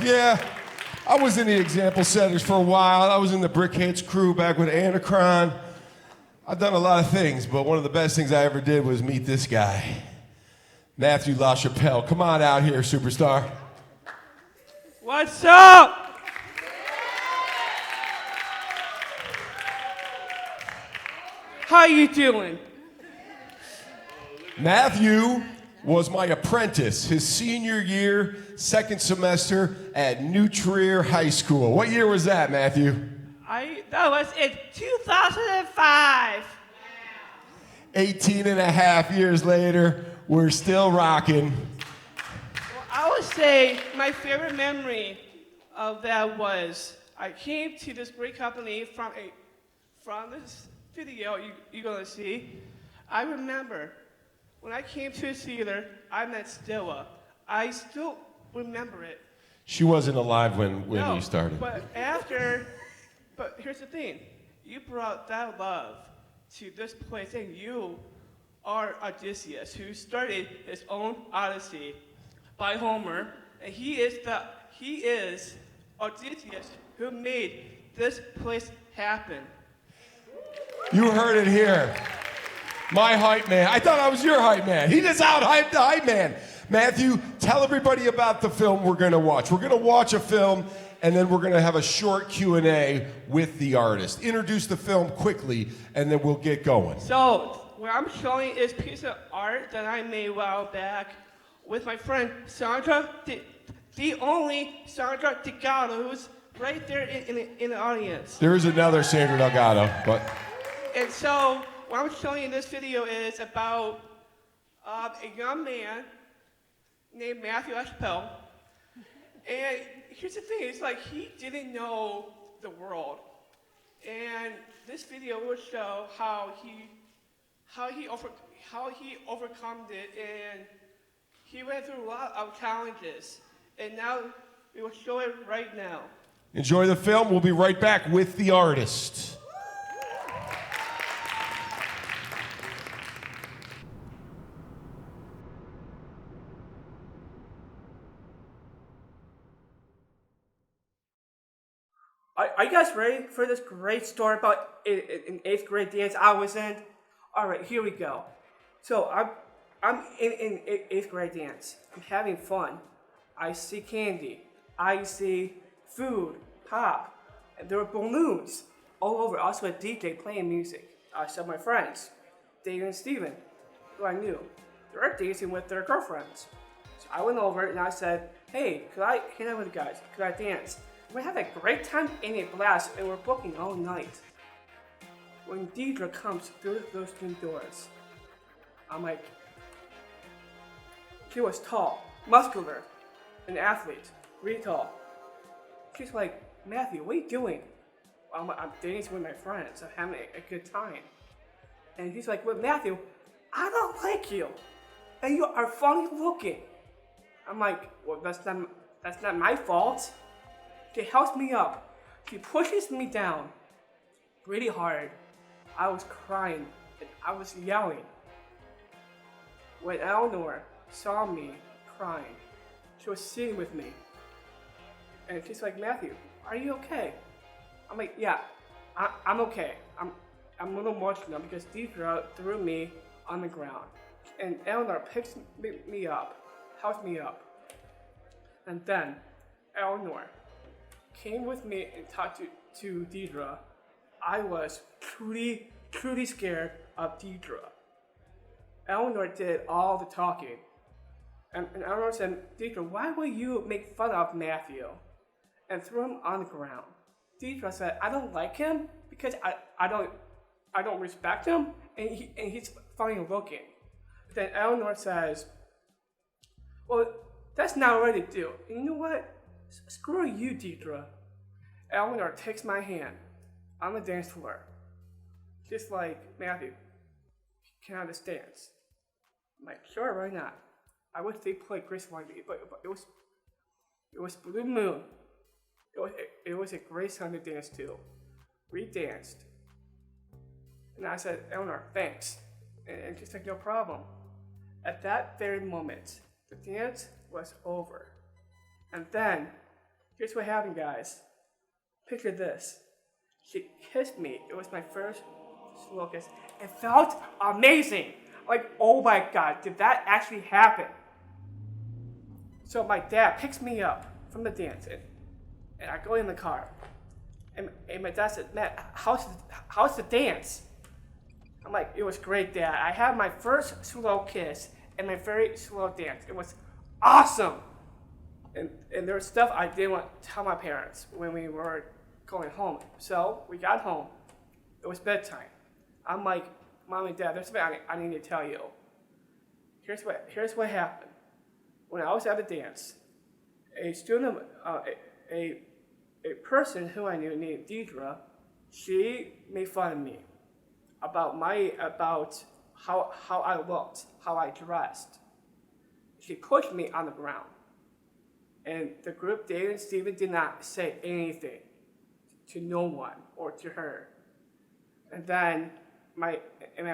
Yeah. I was in the Example Setters for a while. I was in the Brickheads crew back with Anacron. I've done a lot of things, but one of the best things I ever did was meet this guy, Matthew LaChappelle. Come on out here, superstar. What's up? How you doing? Matthew was my apprentice his senior year, second semester at New Trier High School. What year was that, Matthew? That was in 2005. 18 and a half years later, we're still rocking. Well, I would say my favorite memory of that was I came to this great company from this video you're gonna see. I remember when I came to a theater, I met Stella. I still remember it. She wasn't alive when No, you started. But here's the thing. You brought that love to this place, and you are Odysseus, who started his own Odyssey by Homer, and he is Odysseus who made this place happen. You heard it here. My hype man. I thought I was your hype man. He just out-hyped the hype man. Matthew, tell everybody about the film we're going to watch. We're going to watch a film, and then we're going to have a short Q&A with the artist. Introduce the film quickly, and then we'll get going. So, what I'm showing is a piece of art that I made a while back with my friend Sandra, the only Sandra Delgado, who's right there in the audience. There is another Sandra Delgado, but... And so, what I'm showing you in this video is about a young man named Matthew LaChappelle. And here's the thing, it's like he didn't know the world. And this video will show how he overcome it, and he went through a lot of challenges. And now we will show it right now. Enjoy the film. We'll be right back with the artist. Are you guys ready for this great story about an 8th grade dance I was in? All right, here we go. So I'm in 8th grade dance. I'm having fun. I see candy. I see food, pop, and there were balloons all over. Also a DJ playing music. I saw my friends, Dave and Steven, who I knew. They were dancing with their girlfriends. So I went over and I said, hey, could I hang out with you guys? Could I dance? We had a great time and a blast, and we're booking all night. When Deidre comes through those two doors, I'm like, she was tall, muscular, an athlete, really tall. She's like, Matthew, what are you doing? I'm dancing with my friends, I'm having a good time. And he's like, well, Matthew, I don't like you, and you are funny looking. I'm like, well, that's not my fault. She helps me up. She pushes me down really hard. I was crying and I was yelling. When Eleanor saw me crying, she was sitting with me. And she's like, Matthew, are you okay? I'm like, yeah, I'm okay. I'm a little emotional because Deidre threw me on the ground. And Eleanor picks me up, helps me up. And then Eleanor came with me and talked to Deidre. I was truly scared of Deidre. Eleanor did all the talking. And Eleanor said, Deidre, why will you make fun of Matthew and throw him on the ground? Deidre said, I don't like him because I don't respect him and he's funny looking. But then Eleanor says, well, that's not what to do. And you know what? Screw you, Deidre. Eleanor takes my hand on the dance floor. Just like, Matthew, can I just dance? I'm like, sure, why not? I wish they played Chris Whitey, but it was Blue Moon. It was a great song to dance to. We danced. And I said, Eleanor, thanks. And she's like, no problem. At that very moment, the dance was over. And then, here's what happened, guys. Picture this. She kissed me. It was my first slow kiss. It felt amazing. Like, oh my God, did that actually happen? So my dad picks me up from the dance, and I go in the car. And my dad said, Matt, how's the dance? I'm like, it was great, Dad. I had my first slow kiss and my very slow dance. It was awesome. And there was stuff I didn't want to tell my parents when we were going home. So we got home. It was bedtime. I'm like, Mom and Dad, there's something I need to tell you. Here's what happened. When I was at the dance, a student, a person who I knew named Deidre, she made fun of me about how I looked, how I dressed. She pushed me on the ground. And the group, Dave and Steven, did not say anything to no one or to her. And then my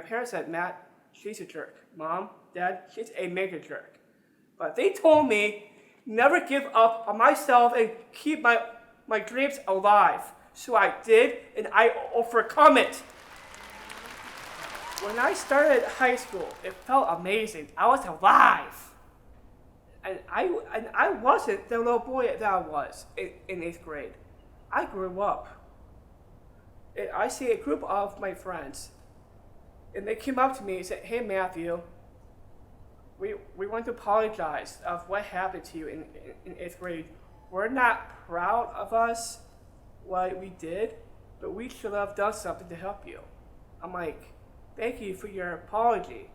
parents said, Matt, she's a jerk. Mom, Dad, she's a major jerk. But they told me never give up on myself and keep my dreams alive. So I did, and I overcome it. When I started high school, it felt amazing. I was alive. And I wasn't the little boy that I was in 8th grade. I grew up. And I see a group of my friends, and they came up to me and said, hey, Matthew, we want to apologize of what happened to you in 8th grade. We're not proud of us, what we did, but we should have done something to help you. I'm like, thank you for your apology.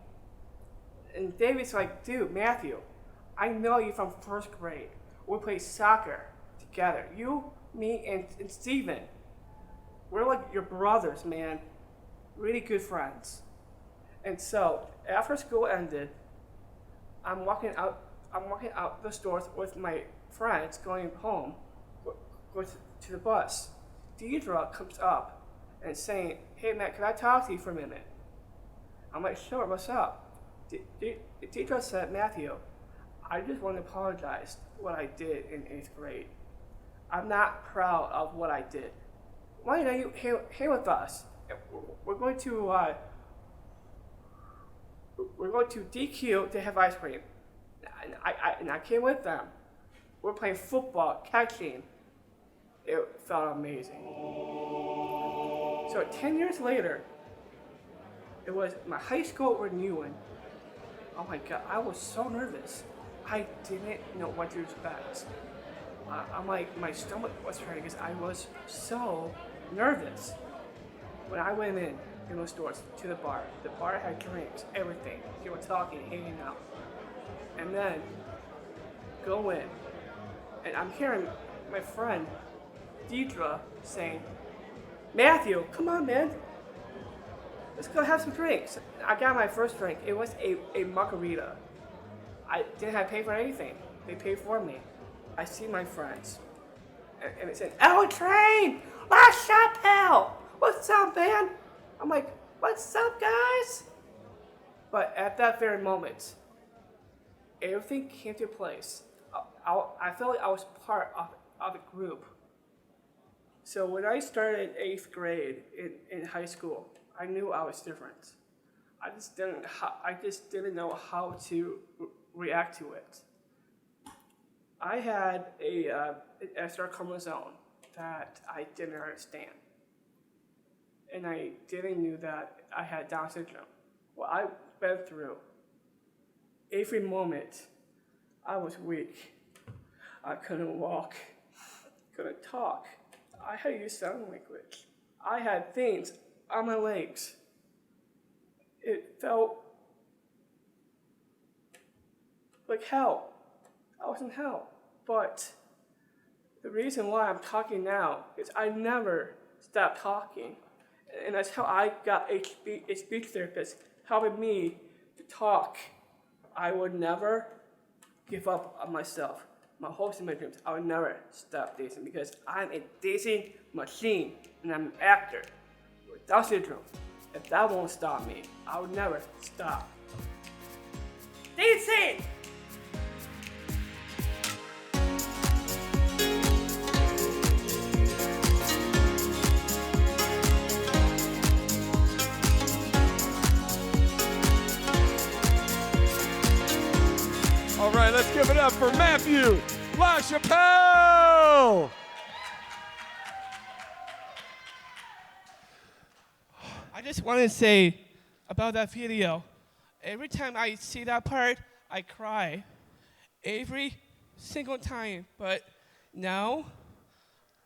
And David's like, dude, Matthew, I know you from 1st grade. We played soccer together. You, me, and Steven. We're like your brothers, man. Really good friends. And so, after school ended, I'm walking out the stores with my friends going home, going to the bus. Deidre comes up and saying, hey, Matt, can I talk to you for a minute? I'm like, sure, what's up? Deidre said, Matthew, I just want to apologize what I did in 8th grade. I'm not proud of what I did. Why don't you here with us? We're going to DQ to have ice cream. And I came with them. We're playing football, catching. It felt amazing. So 10 years later, it was my high school renewing. Oh my God, I was so nervous. I didn't know what to expect. I'm like, my stomach was hurting because I was so nervous. When I went in those stores to the bar had drinks, everything. They were talking, hanging out. And then go in, and I'm hearing my friend Deidre saying, Matthew, come on, man. Let's go have some drinks. I got my first drink. It was a margarita. I didn't have to pay for anything. They paid for me. I see my friends. And they said, L Train! LaChappelle! What's up, man? I'm like, what's up, guys? But at that very moment, everything came to place. I felt like I was part of the group. So when I started 8th grade in high school, I knew I was different. I just didn't know how to react to it. I had an extra chromosome that I didn't understand. And I didn't know that I had Down syndrome. What I went through, every moment, I was weak. I couldn't walk, couldn't talk. I had to use sign language. I had things on my legs. It felt like hell. I was in hell. But the reason why I'm talking now is I never stopped talking. And that's how I got a speech therapist helping me to talk. I would never give up on myself, my hopes and my dreams. I will never stop dancing because I'm a dancing machine and I'm an actor without syndrome. If that won't stop me, I will never stop dancing. All right, let's give it up for Matthew LaChappelle. I just want to say about that video. Every time I see that part, I cry. Every single time. But now,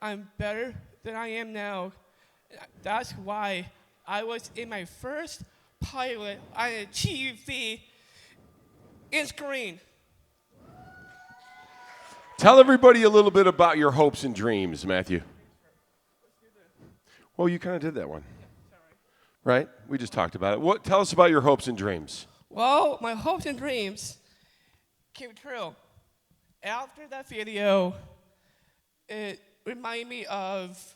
I'm better than I am now. That's why I was in my first pilot on a TV in screen. Tell everybody a little bit about your hopes and dreams, Matthew. Well, you kind of did that one. Right? We just talked about it. Tell us about your hopes and dreams. Well, my hopes and dreams came true. After that video, it reminded me of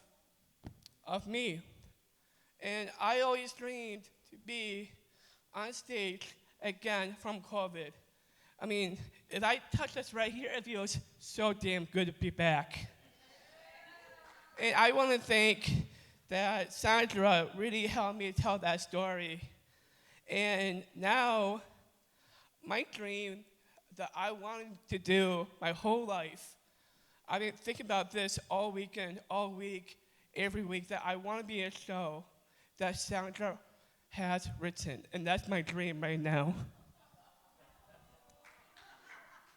me. And I always dreamed to be on stage again from COVID. I mean, if I touch this right here, it feels so damn good to be back. And I want to thank that Sandra really helped me tell that story. And now, my dream that I wanted to do my whole life, I've been thinking about this all weekend, all week, every week, that I want to be in a show that Sandra has written. And that's my dream right now.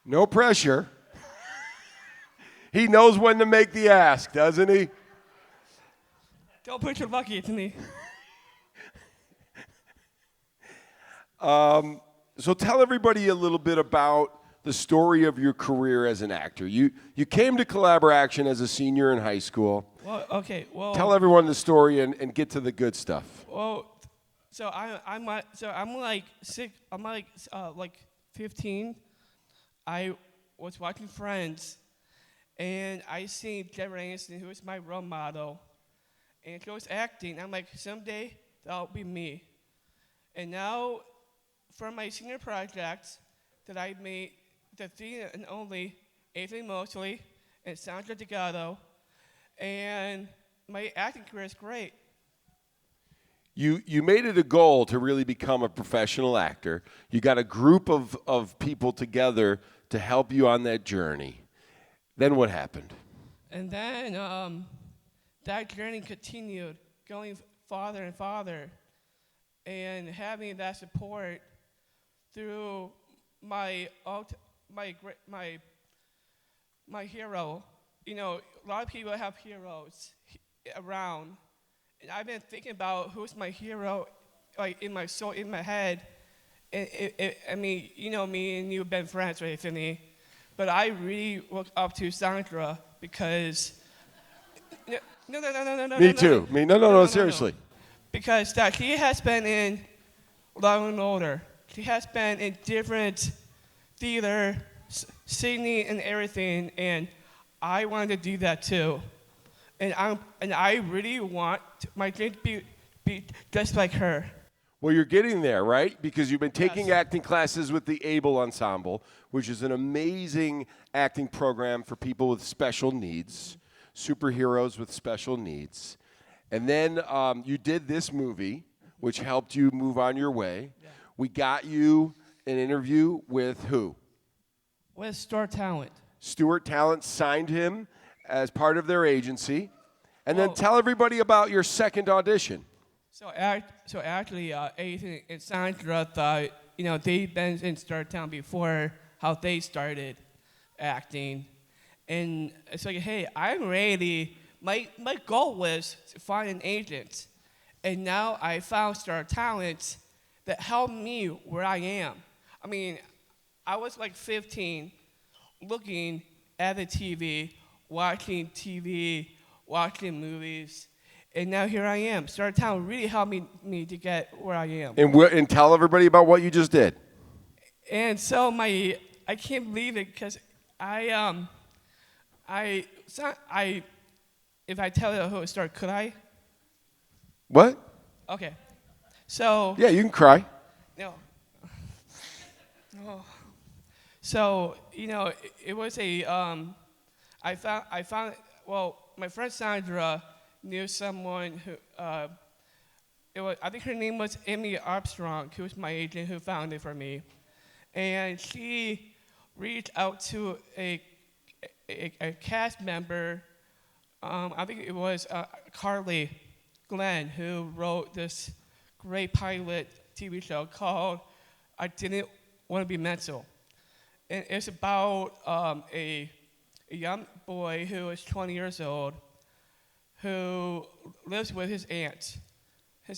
No pressure. He knows when to make the ask, doesn't he? Don't put your luck into me. So tell everybody a little bit about the story of your career as an actor. You came to Collaboraction as a senior in high school. Well, okay. Well, tell everyone the story and get to the good stuff. Well, so I'm like 15. I was watching Friends, and I seen Jennifer Aniston, who is my role model, and she was acting. I'm like, someday that'll be me. And now, for my senior project that I made, the three and only Adrian Mosley and Sandra Delgado, and my acting career is great. You made it a goal to really become a professional actor. You got a group of people together to help you on that journey. Then what happened? And then that journey continued, going farther and farther, and having that support through my hero. You know, a lot of people have heroes around. And I've been thinking about who's my hero, like in my soul, in my head. And I mean, you know, me and you have been friends, right, Anthony? But I really look up to Sandra because. No. Me too. No, seriously. Because that she has been in Law and Order. She has been in different theater, singing, and everything. And I wanted to do that too. And I really want my dream to be just like her. Well, you're getting there, right? Because you've been taking acting classes with the ABLE Ensemble, which is an amazing acting program for people with special needs, superheroes with special needs. And then you did this movie, which helped you move on your way. Yeah. We got you an interview with who? With Stuart Talent. Stuart Talent signed him as part of their agency. And then tell everybody about your second audition. So actually, Ethan and Sandra thought, you know, they've been in Stuart Talent before, how they started acting. And it's like, hey, I'm ready. My goal was to find an agent. And now I found Stuart Talent that helped me where I am. I mean, I was like 15, looking at the TV, watching movies, and now here I am. Stuart Talent really helped me to get where I am. And tell everybody about what you just did. And so my I can't believe it because if I tell you the whole story, could I? What? Okay. So. Yeah, you can cry. No. Oh. So it was a I found well, my friend Sandra knew someone who I think her name was Amy Armstrong, who was my agent who found it for me, and she reached out to a cast member. I think it was Carly Glenn, who wrote this great pilot TV show called I Didn't Want to Be Mental. And it's about a young boy who is 20 years old who lives with his Aunt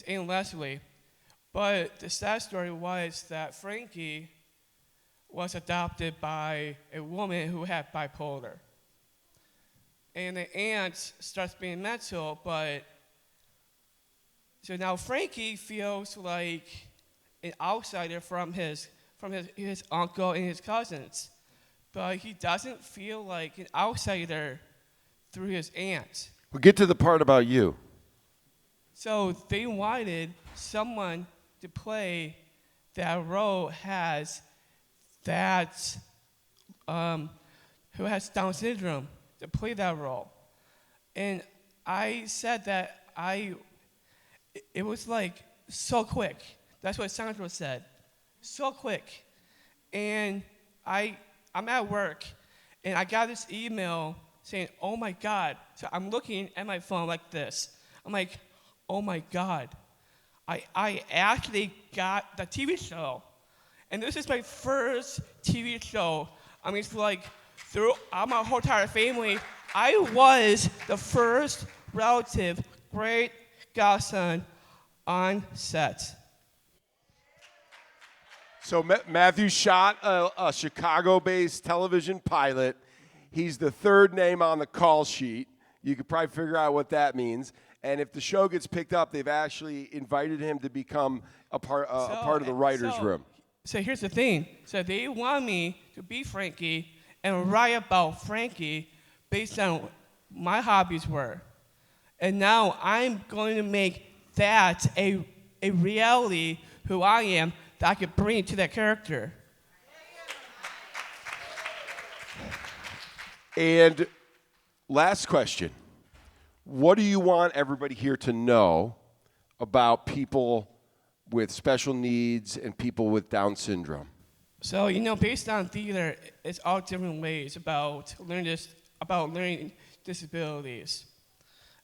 Leslie. But the sad story was that Frankie was adopted by a woman who had bipolar. And the aunt starts being mental, so now Frankie feels like an outsider from his uncle and his cousins, but he doesn't feel like an outsider through his aunt. We'll get to the part about you. So they wanted someone to play that role who has Down syndrome to play that role, and I said that it was like so quick. That's what Sandra said. So quick. And I'm at work, and I got this email saying, oh my God. So I'm looking at my phone like this. I'm like, oh my God. I actually got the TV show. And this is my first TV show. I mean, it's like throughout my whole entire family, I was the first relative, great godson on set. So Matthew shot a Chicago-based television pilot. He's the third name on the call sheet. You could probably figure out what that means. And if the show gets picked up, they've actually invited him to become a part of the writer's room. So here's the thing. So they want me to be Frankie and write about Frankie based on what my hobbies were. And now I'm going to make that a reality who I am that I could bring to that character. And last question. What do you want everybody here to know about people with special needs and people with Down syndrome? So, based on theater, it's all different ways about learning disabilities.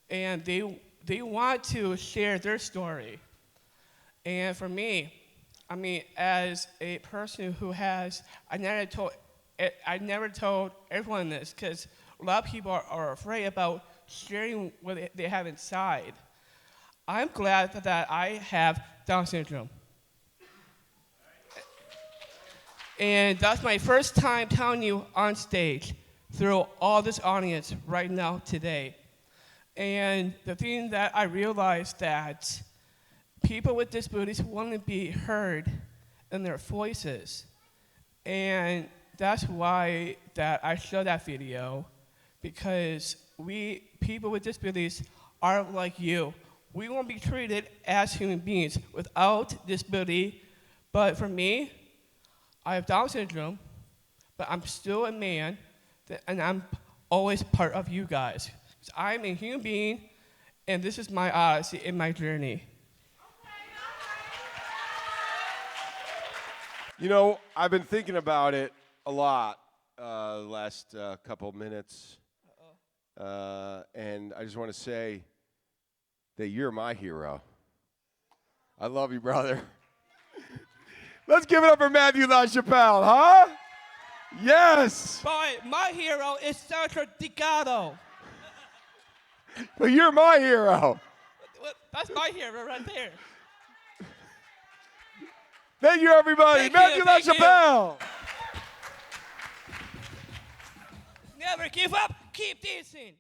And they want to share their story. And for me, as a person who has, I never told everyone this because a lot of people are afraid about sharing what they have inside. I'm glad that I have Down syndrome. And that's my first time telling you on stage through all this audience right now today. And the thing that I realized that people with disabilities want to be heard in their voices. And that's why that I showed that video, because people with disabilities are like you. We want to be treated as human beings without disability. But for me, I have Down syndrome, but I'm still a man, and I'm always part of you guys. Because I'm a human being, and this is my odyssey in my journey. I've been thinking about it a lot the last couple of minutes. And I just want to say that you're my hero. I love you, brother. Let's give it up for Matthew LaChappelle, huh? Yes. But my hero is Sandra Digato. But you're my hero. That's my hero right there. Thank you, everybody. Matthew LaChappelle. Never give up. Keep dancing.